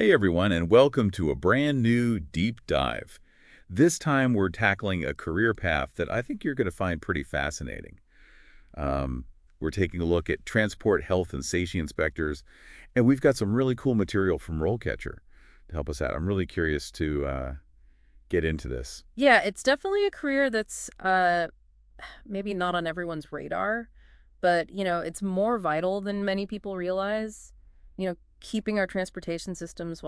Hey everyone, and welcome to a brand new deep dive. This time we're tackling a career path that I think you're going to find pretty fascinating. Um, we're taking a look at transport health and safety inspectors, and we've got some really cool material from RoleCatcher to help us out. I'm really curious to get into this. Yeah, it's definitely a career that's maybe not on everyone's radar, but it's more vital than many people realize. Keeping our transportation systems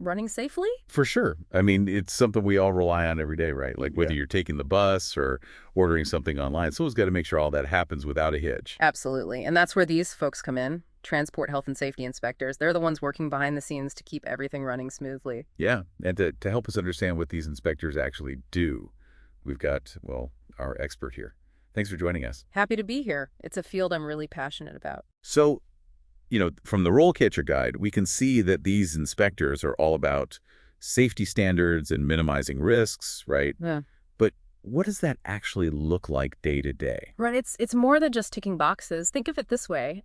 running safely? For sure. I mean, it's something we all rely on every day, right? Like whether Yeah. you're taking the bus or ordering something online, someone's got to make sure all that happens without a hitch. Absolutely. And that's where these folks come in, transport health and safety inspectors. They're the ones working behind the scenes to keep everything running smoothly. Yeah, and to help us understand what these inspectors actually do, we've got, well, our expert here. Thanks for joining us. Happy to be here. It's a field I'm really passionate about. So, from the Roll Catcher Guide, we can see that these inspectors are all about safety standards and minimizing risks, right? Yeah. But what does that actually look like day to day? Right. It's more than just ticking boxes. Think of it this way.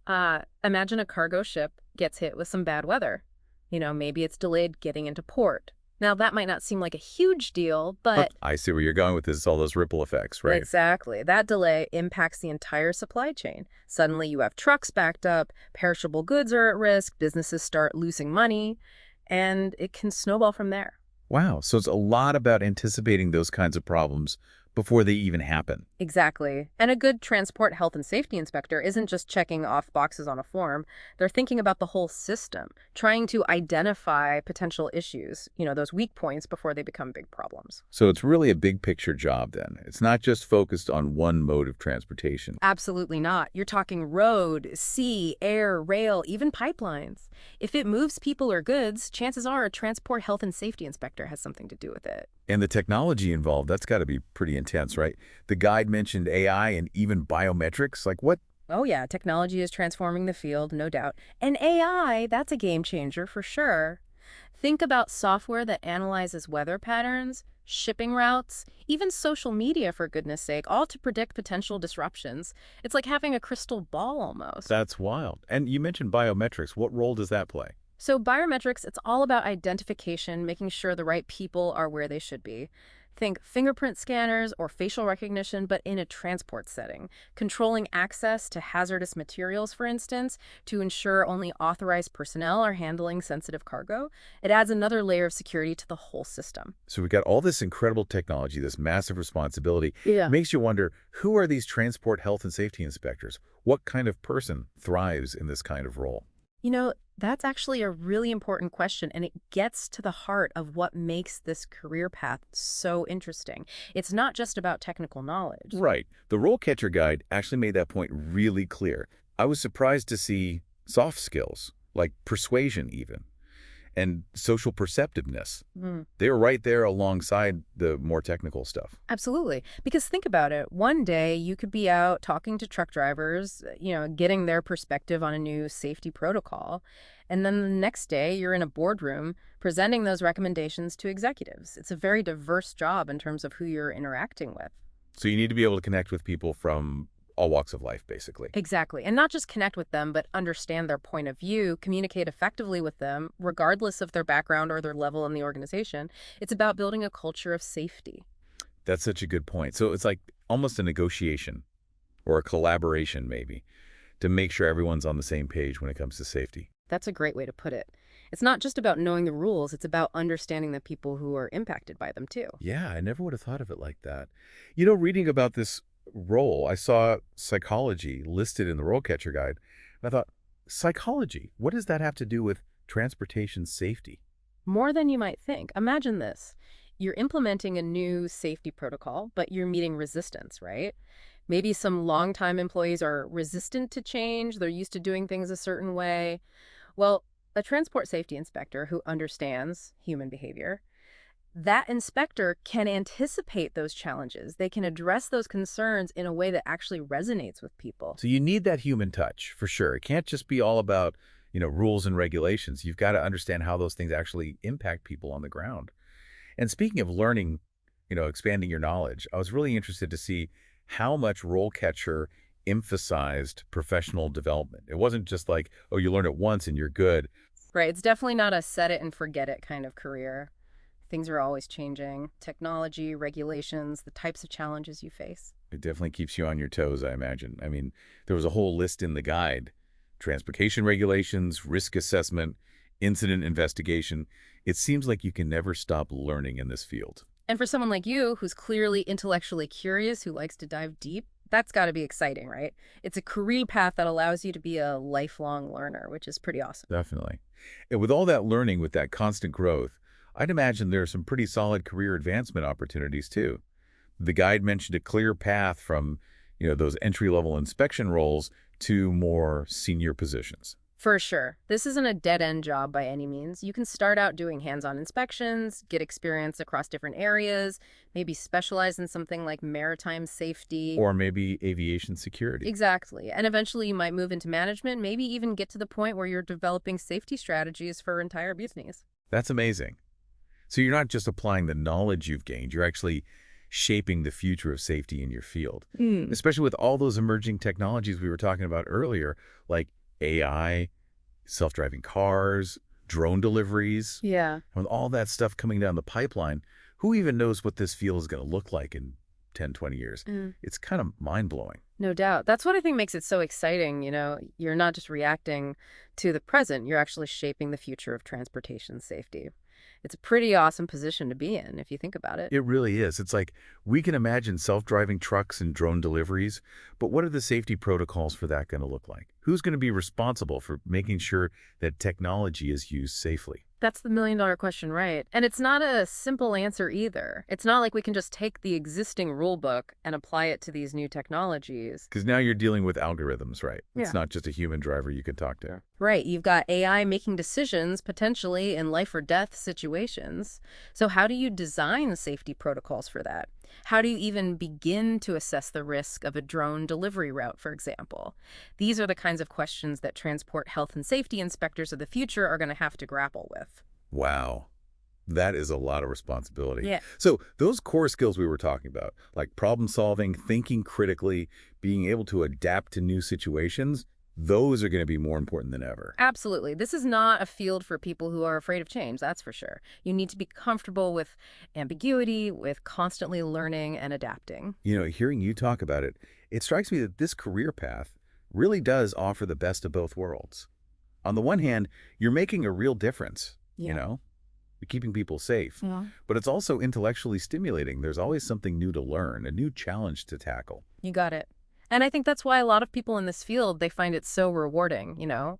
Imagine a cargo ship gets hit with some bad weather. Maybe it's delayed getting into port. Now, that might not seem like a huge deal, Oh, but I see where you're going with this, all those ripple effects, right? exactly. That delay impacts the entire supply chain. Suddenly, you have trucks backed up, perishable goods are at risk, businesses start losing money, and it can snowball from there. Wow, so it's a lot about anticipating those kinds of problems before they even happen. Exactly. And a good transport health and safety inspector isn't just checking off boxes on a form. They're thinking about the whole system, trying to identify potential issues, those weak points before they become big problems. So it's really a big picture job then. It's not just focused on one mode of transportation. Absolutely not. You're talking road, sea, air, rail, even pipelines. If it moves people or goods, chances are a transport health and safety inspector has something to do with it. And the technology involved, that's got to be pretty intense, right? The guide mentioned AI and even biometrics. Like what? Oh, yeah, technology is transforming the field, no doubt. And AI, that's a game changer for sure. Think about software that analyzes weather patterns, shipping routes, even social media, for goodness sake, all to predict potential disruptions. It's like having a crystal ball almost. That's wild. And you mentioned biometrics. What role does that play? So biometrics, it's all about identification, making sure the right people are where they should be. Think fingerprint scanners or facial recognition, but in a transport setting. Controlling access to hazardous materials, for instance, to ensure only authorized personnel are handling sensitive cargo. It adds another layer of security to the whole system. So we've got all this incredible technology, this massive responsibility. It Yeah. makes you wonder, who are these transport health and safety inspectors? What kind of person thrives in this kind of role? That's actually a really important question, and it gets to the heart of what makes this career path so interesting. It's not just about technical knowledge. Right. The Role Catcher Guide actually made that point really clear. I was surprised to see soft skills, like persuasion even, and social perceptiveness. Hmm. They're right there alongside the more technical stuff. Absolutely. Because think about it. One day you could be out talking to truck drivers, getting their perspective on a new safety protocol. And then the next day you're in a boardroom presenting those recommendations to executives. It's a very diverse job in terms of who you're interacting with. So you need to be able to connect with people from all walks of life, basically. Exactly. And not just connect with them, but understand their point of view, communicate effectively with them, regardless of their background or their level in the organization. It's about building a culture of safety. That's such a good point. So it's like almost a negotiation or a collaboration, maybe, to make sure everyone's on the same page when it comes to safety. That's a great way to put it. It's not just about knowing the rules, it's about understanding the people who are impacted by them too. Yeah, I never would have thought of it like that. Reading about this role, I saw psychology listed in the role catcher guide. And I thought, psychology, what does that have to do with transportation safety? More than you might think. Imagine this. You're implementing a new safety protocol, but you're meeting resistance, right? Maybe some longtime employees are resistant to change, they're used to doing things a certain way. Well, a transport safety inspector who understands human behavior, that inspector can anticipate those challenges. They can address those concerns in a way that actually resonates with people. So you need that human touch for sure. It can't just be all about, rules and regulations. You've got to understand how those things actually impact people on the ground. And speaking of learning, expanding your knowledge, I was really interested to see how much role catcher emphasized professional development. It wasn't just like, oh, you learn it once and you're good. Right. It's definitely not a set it and forget it kind of career. Things are always changing. Technology, regulations, the types of challenges you face. It definitely keeps you on your toes, I imagine. I mean, there was a whole list in the guide. Transportation regulations, risk assessment, incident investigation. It seems like you can never stop learning in this field. And for someone like you, who's clearly intellectually curious, who likes to dive deep, that's got to be exciting, right? It's a career path that allows you to be a lifelong learner, which is pretty awesome. Definitely. And with all that learning, with that constant growth, I'd imagine there are some pretty solid career advancement opportunities too. The guide mentioned a clear path from, those entry-level inspection roles to more senior positions. For sure. This isn't a dead-end job by any means. You can start out doing hands-on inspections, get experience across different areas, maybe specialize in something like maritime safety. Or maybe aviation security. Exactly. And eventually you might move into management, maybe even get to the point where you're developing safety strategies for entire mutinies. That's amazing. So you're not just applying the knowledge you've gained, you're actually shaping the future of safety in your field. Especially with all those emerging technologies we were talking about earlier, like AI, self-driving cars, drone deliveries. Yeah. With all that stuff coming down the pipeline, who even knows what this field is going to look like in 10, 20 years? It's kind of mind-blowing. No doubt. That's what I think makes it so exciting. You're not just reacting to the present, you're actually shaping the future of transportation safety. It's a pretty awesome position to be in if you think about it. It really is. It's like we can imagine self-driving trucks and drone deliveries, but what are the safety protocols for that going to look like? Who's going to be responsible for making sure that technology is used safely? That's the million-dollar question, right? And it's not a simple answer either. It's not like we can just take the existing rule book and apply it to these new technologies. Because now you're dealing with algorithms, right? Yeah. It's not just a human driver you can talk to. Right. You've got AI making decisions potentially in life or death situations. So how do you design safety protocols for that? How do you even begin to assess the risk of a drone delivery route, for example? These are the kinds of questions that transport health and safety inspectors of the future are going to have to grapple with. Wow. That is a lot of responsibility. Yeah. So those core skills we were talking about, like problem solving, thinking critically, being able to adapt to new situations, those are going to be more important than ever. Absolutely. This is not a field for people who are afraid of change, that's for sure. You need to be comfortable with ambiguity, with constantly learning and adapting. Hearing you talk about it, it strikes me that this career path really does offer the best of both worlds. On the one hand, you're making a real difference, you're keeping people safe, Yeah. but it's also intellectually stimulating. There's always something new to learn, a new challenge to tackle. You got it. And I think that's why a lot of people in this field, they find it so rewarding.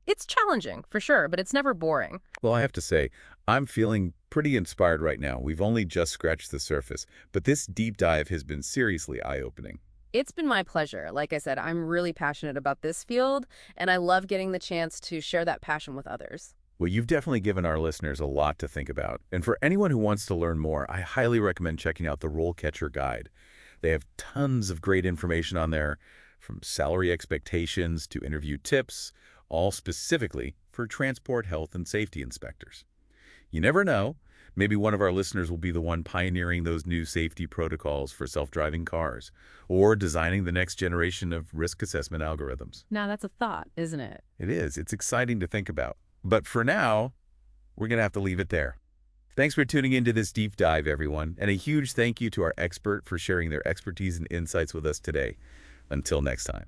It's challenging, for sure, but it's never boring. Well, I have to say, I'm feeling pretty inspired right now. We've only just scratched the surface, but this deep dive has been seriously eye-opening. It's been my pleasure. Like I said, I'm really passionate about this field, and I love getting the chance to share that passion with others. Well, you've definitely given our listeners a lot to think about. And for anyone who wants to learn more, I highly recommend checking out the RoleCatcher guide. They have tons of great information on there, from salary expectations to interview tips, all specifically for transport health and safety inspectors. You never know, maybe one of our listeners will be the one pioneering those new safety protocols for self-driving cars, or designing the next generation of risk assessment algorithms. Now, that's a thought, isn't it? It is. It's exciting to think about. But for now, we're going to have to leave it there. Thanks for tuning into this deep dive, everyone, and a huge thank you to our expert for sharing their expertise and insights with us today. Until next time.